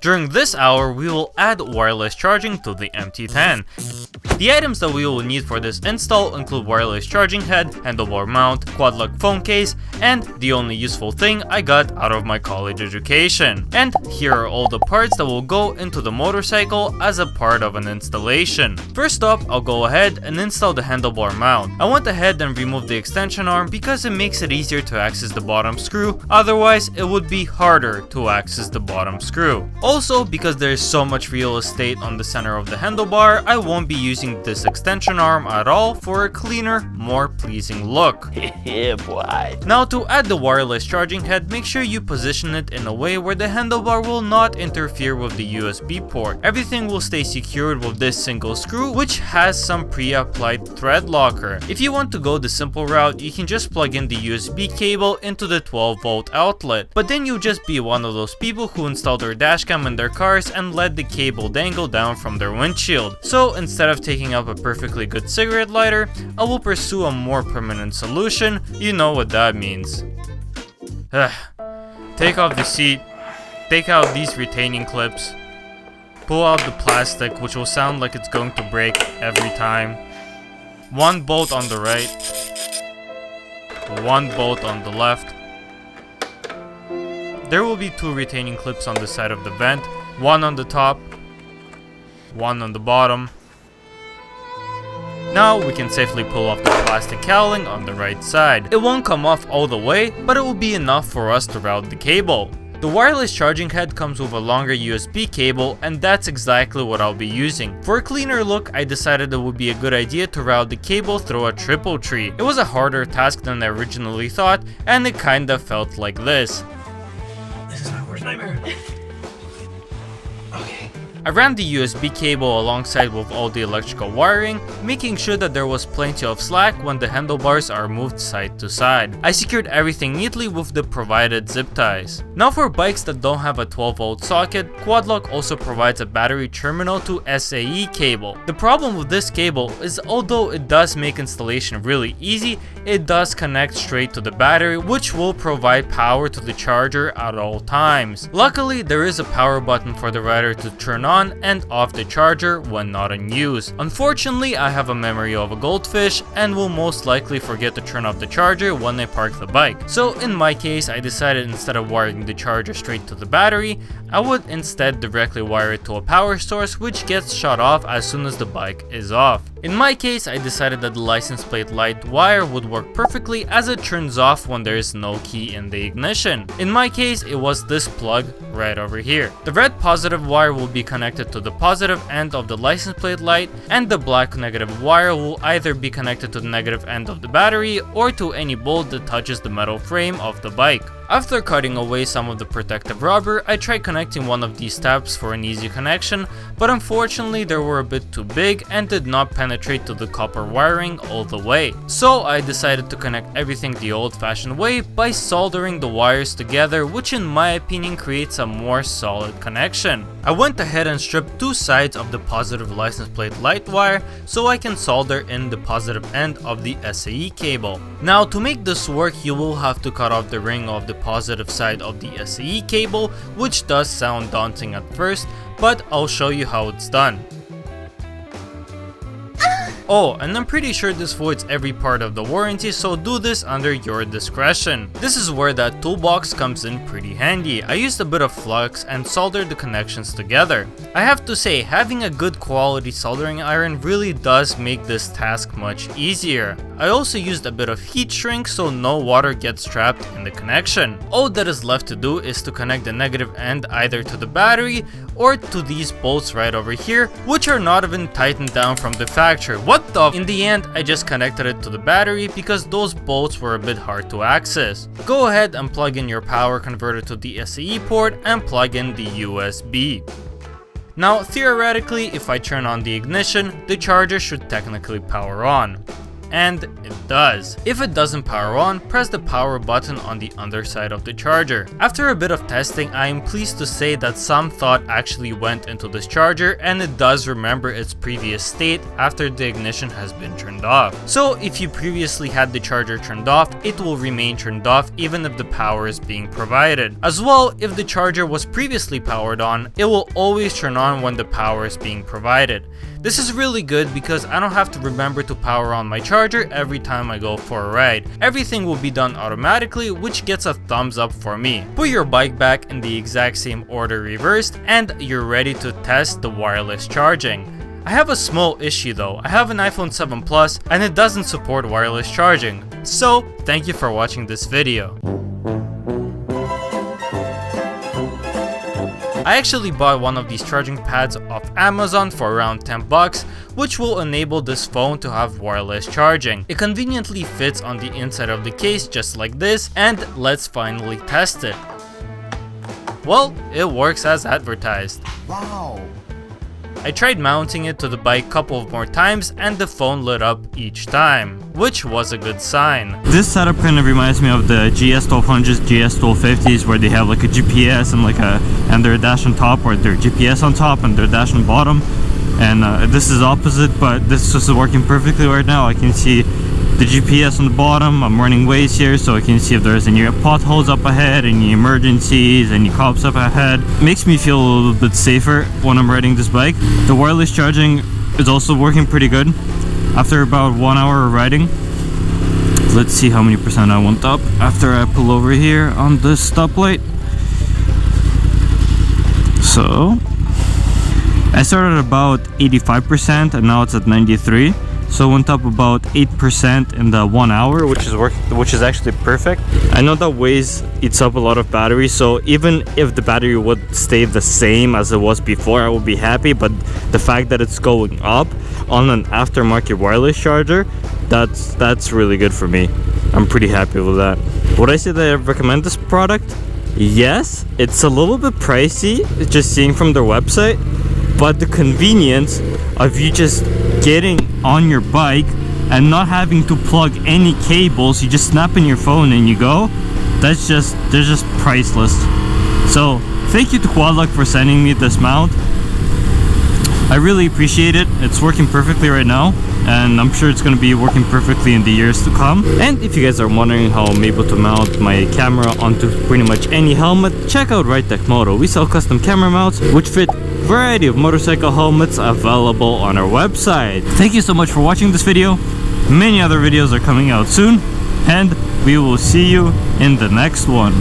During this hour, we will add wireless charging to the MT-10. The items that we will need for this install include wireless charging head, handlebar mount, Quadlock phone case, and the only useful thing I got out of my college education. And here are all the parts that will go into the motorcycle as a part of an installation. First up, I'll go ahead and install the handlebar mount. I went ahead and removed the extension arm because it makes it easier to access the bottom screw, otherwise it would be harder to access the bottom screw. Also, because there is so much real estate on the center of the handlebar, I won't be using this extension arm at all for a cleaner, more pleasing look. Yeah, boy. Now to add the wireless charging head, make sure you position it in a way where the handlebar will not interfere with the USB port. Everything will stay secured with this single screw, which has some pre-applied thread locker. If you want to go the simple route, you can just plug in the USB cable into the 12-volt outlet. But then you'll just be one of those people who install their dashcam in their cars and let the cable dangle down from their windshield. So instead of taking up a perfectly good cigarette lighter, I will pursue a more permanent solution. You know what that means. Take off the seat, take out these retaining clips, pull out the plastic, which will sound like it's going to break every time. One bolt on the right, one bolt on the left. There will be two retaining clips on the side of the vent, one on the top, one on the bottom. Now we can safely pull off the plastic cowling on the right side. It won't come off all the way, but it will be enough for us to route the cable. The wireless charging head comes with a longer USB cable, and that's exactly what I'll be using. For a cleaner look, I decided it would be a good idea to route the cable through a triple tree. It was a harder task than I originally thought, and it kinda felt like this. This is my worst nightmare. Okay. I ran the USB cable alongside with all the electrical wiring, making sure that there was plenty of slack when the handlebars are moved side to side. I secured everything neatly with the provided zip ties. Now for bikes that don't have a 12-volt socket, Quadlock also provides a battery terminal to SAE cable. The problem with this cable is although it does make installation really easy, it does connect straight to the battery, which will provide power to the charger at all times. Luckily, there is a power button for the rider to turn on and off the charger when not in use. Unfortunately, I have a memory of a goldfish and will most likely forget to turn off the charger when I park the bike. So in my case, I decided instead of wiring the charger straight to the battery, I would instead directly wire it to a power source, which gets shut off as soon as the bike is off. In my case, I decided that the license plate light wire would work perfectly as it turns off when there is no key in the ignition. In my case, it was this plug right over here. The red positive wire will be connected to the positive end of the license plate light, and the black negative wire will either be connected to the negative end of the battery or to any bolt that touches the metal frame of the bike. After cutting away some of the protective rubber, I tried connecting one of these tabs for an easy connection, but unfortunately they were a bit too big and did not penetrate to the copper wiring all the way. So I decided to connect everything the old-fashioned way by soldering the wires together, which in my opinion creates a more solid connection. I went ahead and stripped two sides of the positive license plate light wire so I can solder in the positive end of the SAE cable. Now to make this work, you will have to cut off the ring of the positive side of the SAE cable, which does sound daunting at first, but I'll show you how it's done. Oh, and I'm pretty sure this voids every part of the warranty, so do this under your discretion. This is where that toolbox comes in pretty handy. I used a bit of flux and soldered the connections together. I have to say, having a good quality soldering iron really does make this task much easier. I also used a bit of heat shrink so no water gets trapped in the connection. All that is left to do is to connect the negative end either to the battery or to these bolts right over here, which are not even tightened down from the factory. What the? In the end, I just connected it to the battery because those bolts were a bit hard to access. Go ahead and plug in your power converter to the SAE port and plug in the USB. Now theoretically, if I turn on the ignition, the charger should technically power on. and it does. If it doesn't power on, press the power button on the underside of the charger. After a bit of testing, I am pleased to say that some thought actually went into this charger, and it does remember its previous state after the ignition has been turned off. So if you previously had the charger turned off, it will remain turned off even if the power is being provided. As well, if the charger was previously powered on, it will always turn on when the power is being provided. This is really good because I don't have to remember to power on my charger every time I go for a ride. Everything will be done automatically, which gets a thumbs up for me. Put your bike back in the exact same order reversed, and you're ready to test the wireless charging. I have a small issue though. I have an iPhone 7 Plus and it doesn't support wireless charging. So thank you for watching this video. I actually bought one of these charging pads off Amazon for around 10 bucks, which will enable this phone to have wireless charging. It conveniently fits on the inside of the case just like this, and let's finally test it. Well, it works as advertised. Wow! I tried mounting it to the bike a couple of more times and the phone lit up each time, which was a good sign. This setup kind of reminds me of the GS1200s, GS1250s, where they have like a GPS and their dash on top, or their GPS on top and their dash on bottom. And this is opposite, but this is working perfectly right now. I can see the GPS on the bottom. I'm running Waze here, so I can see if there's any potholes up ahead, any emergencies, any cops up ahead. Makes me feel a little bit safer when I'm riding this bike. The wireless charging is also working pretty good. After about 1 hour of riding, let's see how many percent I went up after I pull over here on this stoplight. So I started at about 85% and now it's at 93%. So it went up about 8% in the 1 hour, which is actually perfect. I know that Waze eats up a lot of battery, so even if the battery would stay the same as it was before, I would be happy. But the fact that it's going up on an aftermarket wireless charger, that's really good for me. I'm pretty happy with that. Would I say that I recommend this product? Yes, it's a little bit pricey, just seeing from their website, but the convenience of you just getting on your bike and not having to plug any cables, you just snap in your phone and you go, they're just priceless. So thank you to Quadlock for sending me this mount. I really appreciate it. It's working perfectly right now, and I'm sure it's going to be working perfectly in the years to come. And if you guys are wondering how I'm able to mount my camera onto pretty much any helmet, check out Tech Moto. We sell custom camera mounts which fit a variety of motorcycle helmets available on our website. Thank you so much for watching this video. Many other videos are coming out soon, and we will see you in the next one.